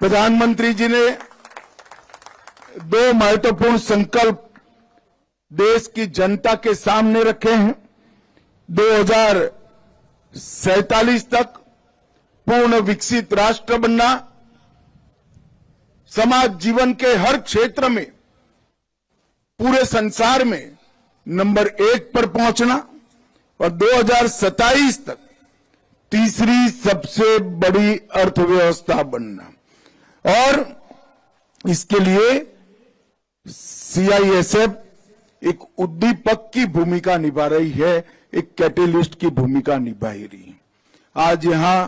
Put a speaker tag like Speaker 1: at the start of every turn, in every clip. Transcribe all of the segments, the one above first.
Speaker 1: प्रधानमंत्री जी ने दो महत्वपूर्ण संकल्प देश की जनता के सामने रखे हैं। 2047 तक पूर्ण विकसित राष्ट्र बनना, समाज जीवन के हर क्षेत्र में पूरे संसार में नंबर 1 पर पहुंचना और 2027 तक तीसरी सबसे बड़ी अर्थव्यवस्था बनना। और इसके लिए सीआईएसएफ एक उद्दीपक की भूमिका निभा रही है, एक कैटेलिस्ट की भूमिका निभा रही है। आज यहां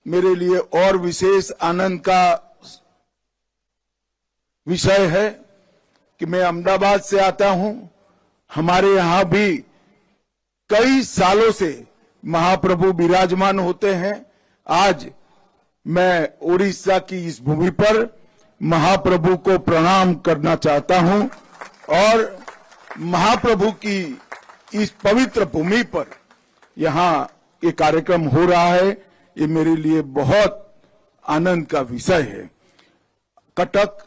Speaker 1: मेरे लिए और विशेष आनंद का विषय है कि मैं अहमदाबाद से आता हूं। हमारे यहां भी कई सालों से महाप्रभु विराजमान होते हैं। आज मैं उड़ीसा की इस भूमि पर महाप्रभु को प्रणाम करना चाहता हूं और महाप्रभु की इस पवित्र भूमि पर यहां ये कार्यक्रम हो रहा है, ये मेरे लिए बहुत आनंद का विषय है। कटक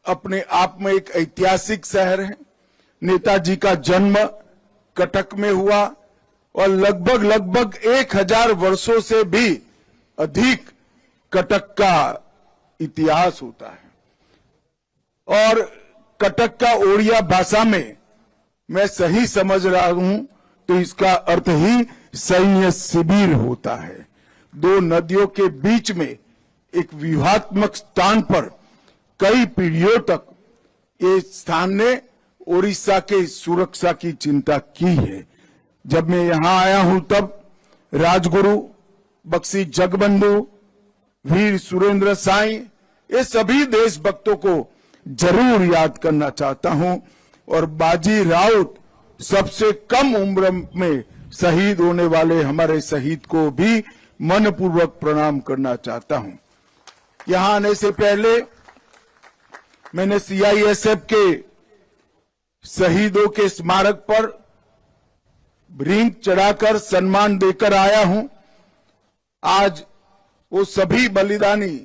Speaker 1: अपने आप में एक ऐतिहासिक शहर है। नेताजी का जन्म कटक में हुआ और लगभग 1000 वर्षों से भी अधिक कटक का इतिहास होता है। और कटक का ओडिया भाषा में मैं सही समझ रहा हूं तो इसका अर्थ ही सैन्य शिविर होता है। दो नदियों के बीच में एक व्यूहात्मक स्थान पर कई पीढ़ियों तक ये स्थान ने ओडिशा के सुरक्षा की चिंता की है। जब मैं यहां आया हूं तब राजगुरु, बख्शी जगबंधु, वीर सुरेंद्र साई, ये सभी देशभक्तों को जरूर याद करना चाहता हूं और बाजी राउत, सबसे कम उम्र में शहीद होने वाले हमारे शहीद को भी मनपूर्वक प्रणाम करना चाहता हूं। यहां आने से पहले मैंने सीआईएसएफ के शहीदों के स्मारक पर रिंग चढ़ाकर सम्मान देकर आया हूं। आज वो सभी बलिदानी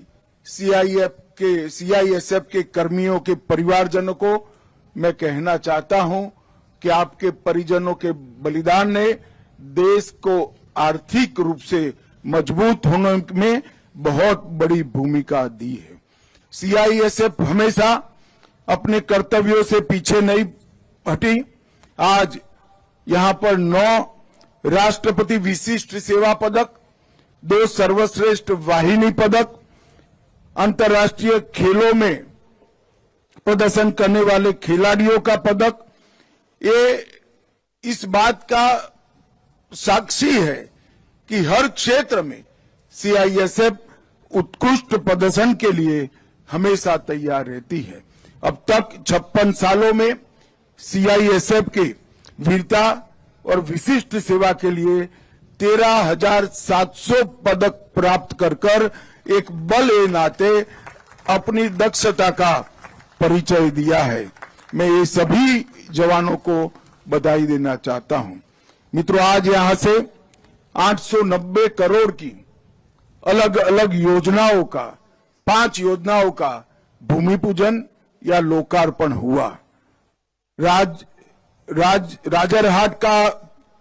Speaker 1: सीआईएसएफ के कर्मियों के परिवारजनों को मैं कहना चाहता हूं कि आपके परिजनों के बलिदान ने देश को आर्थिक रूप से मजबूत होने में बहुत बड़ी भूमिका दी है। सीआईएसएफ हमेशा अपने कर्तव्यों से पीछे नहीं हटी। आज यहां पर 9 राष्ट्रपति विशिष्ट सेवा पदक, 2 सर्वश्रेष्ठ वाहिनी पदक, अंतर्राष्ट्रीय खेलों में प्रदर्शन करने वाले खिलाड़ियों का पदक, ये इस बात का साक्षी है कि हर क्षेत्र में सीआईएसएफ उत्कृष्ट प्रदर्शन के लिए हमेशा तैयार रहती है। अब तक 56 सालों में सीआईएसएफ के वीरता और विशिष्ट सेवा के लिए 13,700 पदक प्राप्त कर एक बल ए नाते अपनी दक्षता का परिचय दिया है। मैं ये सभी जवानों को बधाई देना चाहता हूं। मित्रों, आज यहां से 890 करोड़ की अलग अलग योजनाओं का, 5 योजनाओं का भूमि पूजन या लोकार्पण हुआ। राजरहाट का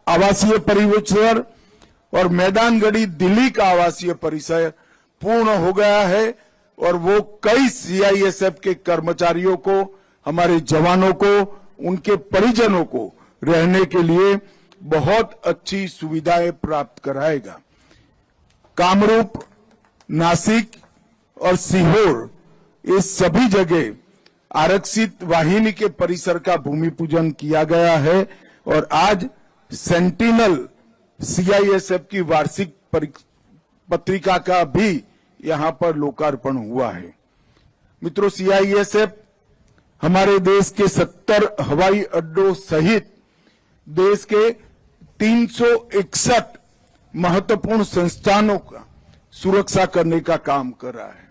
Speaker 1: आवासीय परिसर और मैदानगढ़ी दिल्ली का आवासीय परिसर पूर्ण हो गया है और वो कई सीआईएसएफ के कर्मचारियों को, हमारे जवानों को, उनके परिजनों को रहने के लिए बहुत अच्छी सुविधाएं प्राप्त कराएगा। कामरूप, नासिक और सीहोर, ये सभी जगह आरक्षित वाहिनी के परिसर का भूमि पूजन किया गया है और आज सेंटिनल सीआईएसएफ की वार्षिक पत्रिका का भी यहां पर लोकार्पण हुआ है। मित्रों, सीआईएसएफ हमारे देश के 70 हवाई अड्डों सहित देश के 361 महत्वपूर्ण संस्थानों का सुरक्षा करने का काम कर रहा है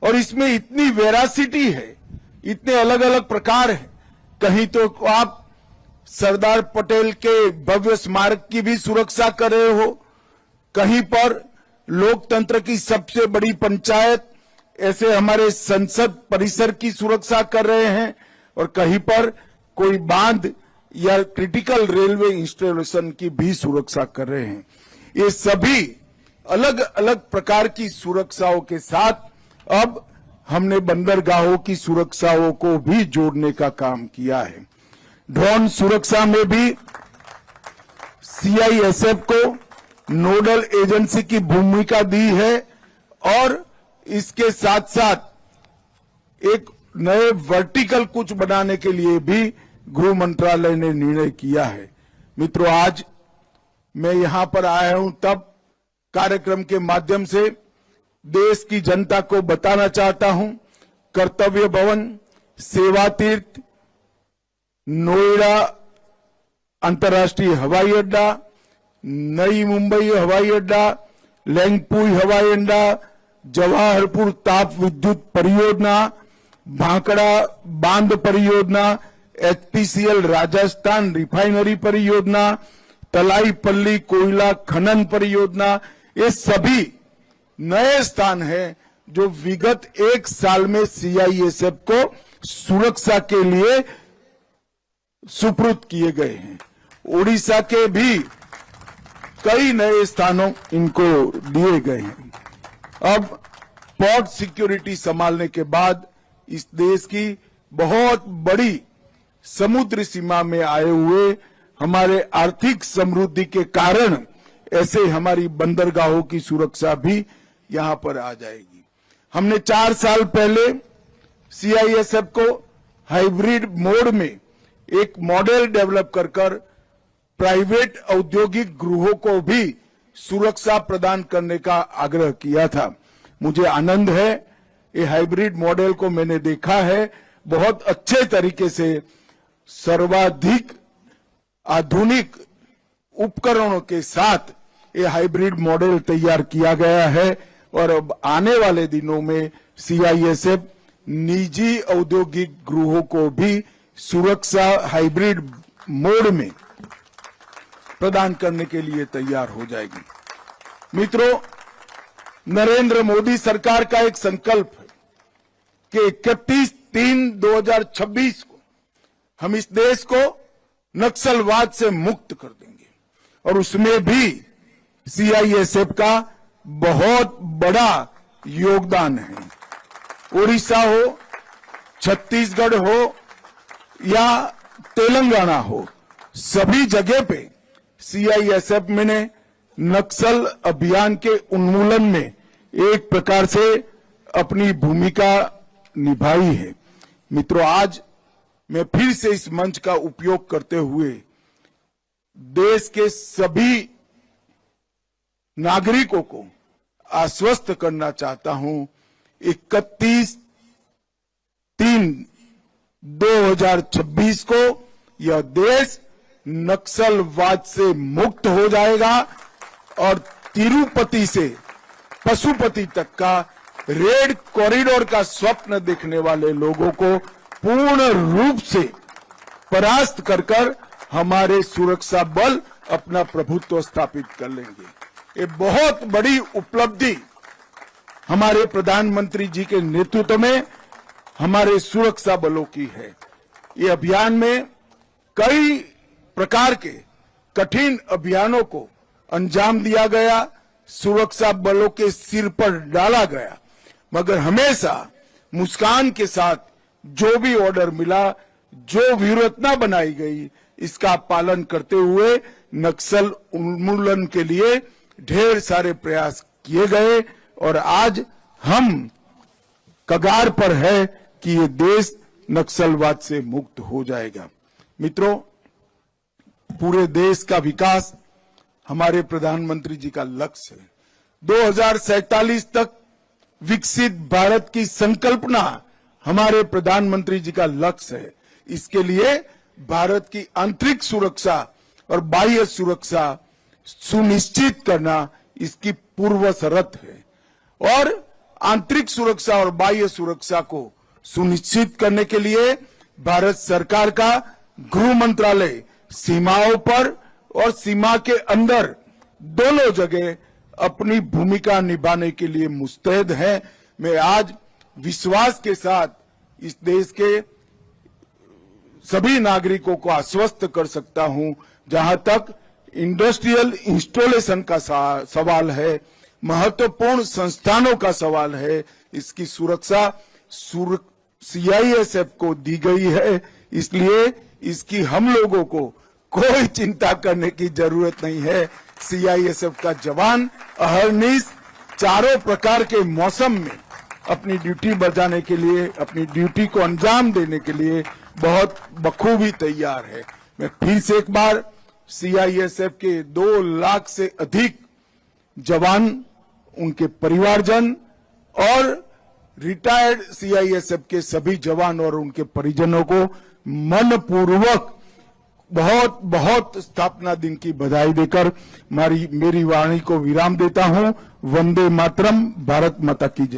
Speaker 1: और इसमें इतनी वेरासिटी है, इतने अलग अलग प्रकार हैं। कहीं तो आप सरदार पटेल के भव्य स्मारक की भी सुरक्षा कर रहे हो, कहीं पर लोकतंत्र की सबसे बड़ी पंचायत ऐसे हमारे संसद परिसर की सुरक्षा कर रहे हैं और कहीं पर कोई बांध या क्रिटिकल रेलवे इंस्टॉलेशन की भी सुरक्षा कर रहे हैं। ये सभी अलग अलग प्रकार की सुरक्षाओं के साथ अब हमने बंदरगाहों की सुरक्षाओं को भी जोड़ने का काम किया है। ड्रोन सुरक्षा में भी सीआईएसएफ को नोडल एजेंसी की भूमिका दी है और इसके साथ साथ एक नए वर्टिकल कुछ बनाने के लिए भी गृह मंत्रालय ने निर्णय किया है। मित्रों, आज मैं यहां पर आया हूं तब कार्यक्रम के माध्यम से देश की जनता को बताना चाहता हूं, कर्तव्य भवन, सेवा तीर्थ, नोएडा अंतर्राष्ट्रीय हवाई अड्डा, नई मुंबई हवाई अड्डा, लेंगपुई हवाई अड्डा, जवाहरपुर ताप विद्युत परियोजना, भांकड़ा बांध परियोजना, एचपीसीएल राजस्थान रिफाइनरी परियोजना, तलाईपल्ली कोयला खनन परियोजना, ये सभी नए स्थान हैं जो विगत एक साल में सीआईएसएफ को सुरक्षा के लिए सुपुर्द किए गए हैं। ओडिशा के भी कई नए स्थानों इनको दिए गए हैं। अब पोर्ट सिक्योरिटी संभालने के बाद इस देश की बहुत बड़ी समुद्र सीमा में आए हुए हमारे आर्थिक समृद्धि के कारण ऐसे हमारी बंदरगाहों की सुरक्षा भी यहां पर आ जाएगी। हमने 4 साल पहले सीआईएसएफ को हाइब्रिड मोड में एक मॉडल डेवलप कर प्राइवेट औद्योगिक गृहों को भी सुरक्षा प्रदान करने का आग्रह किया था। मुझे आनंद है, ये हाइब्रिड मॉडल को मैंने देखा है, बहुत अच्छे तरीके से सर्वाधिक आधुनिक उपकरणों के साथ ये हाइब्रिड मॉडल तैयार किया गया है और अब आने वाले दिनों में सीआईएसएफ निजी औद्योगिक गृहों को भी सुरक्षा हाइब्रिड मोड में प्रदान करने के लिए तैयार हो जाएगी। मित्रों, नरेंद्र मोदी सरकार का एक संकल्प है कि 31/3/2026 को हम इस देश को नक्सलवाद से मुक्त कर देंगे और उसमें भी सीआईएसएफ का बहुत बड़ा योगदान है। ओडिशा हो, छत्तीसगढ़ हो या तेलंगाना हो, सभी जगह पे सीआईएसएफ ने नक्सल अभियान के उन्मूलन में एक प्रकार से अपनी भूमिका निभाई है। मित्रों, आज मैं फिर से इस मंच का उपयोग करते हुए देश के सभी नागरिकों को आश्वस्त करना चाहता हूं, 31/3/2026 को यह देश नक्सलवाद से मुक्त हो जाएगा और तिरुपति से पशुपति तक का रेड कॉरिडोर का स्वप्न देखने वाले लोगों को पूर्ण रूप से परास्त कर हमारे सुरक्षा बल अपना प्रभुत्व स्थापित कर लेंगे। ये बहुत बड़ी उपलब्धि हमारे प्रधानमंत्री जी के नेतृत्व में हमारे सुरक्षा बलों की है। ये अभियान में कई प्रकार के कठिन अभियानों को अंजाम दिया गया, सुरक्षा बलों के सिर पर डाला गया, मगर हमेशा मुस्कान के साथ जो भी ऑर्डर मिला, जो व्यूहरचना बनाई गई, इसका पालन करते हुए नक्सल उन्मूलन के लिए ढेर सारे प्रयास किए गए और आज हम कगार पर है कि ये देश नक्सलवाद से मुक्त हो जाएगा। मित्रों, पूरे देश का विकास हमारे प्रधानमंत्री जी का लक्ष्य है। 2047 तक विकसित भारत की संकल्पना हमारे प्रधानमंत्री जी का लक्ष्य है। इसके लिए भारत की आंतरिक सुरक्षा और बाह्य सुरक्षा सुनिश्चित करना इसकी पूर्व शर्त है और आंतरिक सुरक्षा और बाह्य सुरक्षा को सुनिश्चित करने के लिए भारत सरकार का गृह मंत्रालय सीमाओं पर और सीमा के अंदर दोनों जगह अपनी भूमिका निभाने के लिए मुस्तैद है। मैं आज विश्वास के साथ इस देश के सभी नागरिकों को आश्वस्त कर सकता हूं। जहां तक इंडस्ट्रियल इंस्टॉलेशन का सवाल है, महत्वपूर्ण संस्थानों का सवाल है, इसकी सुरक्षा सीआईएसएफ को दी गई है, इसलिए इसकी हम लोगों को कोई चिंता करने की जरूरत नहीं है। सीआईएसएफ का जवान अहरनिश चारों प्रकार के मौसम में अपनी ड्यूटी बजाने के लिए, अपनी ड्यूटी को अंजाम देने के लिए बहुत बखूबी तैयार है। मैं फिर से एक बार सीआईएसएफ के 2 लाख से अधिक जवान, उनके परिवारजन और रिटायर्ड सीआईएसएफ के सभी जवान और उनके परिजनों को मनपूर्वक बहुत बहुत स्थापना दिन की बधाई देकर मेरी वाणी को विराम देता हूं। वंदे मातरम। भारत माता की जय।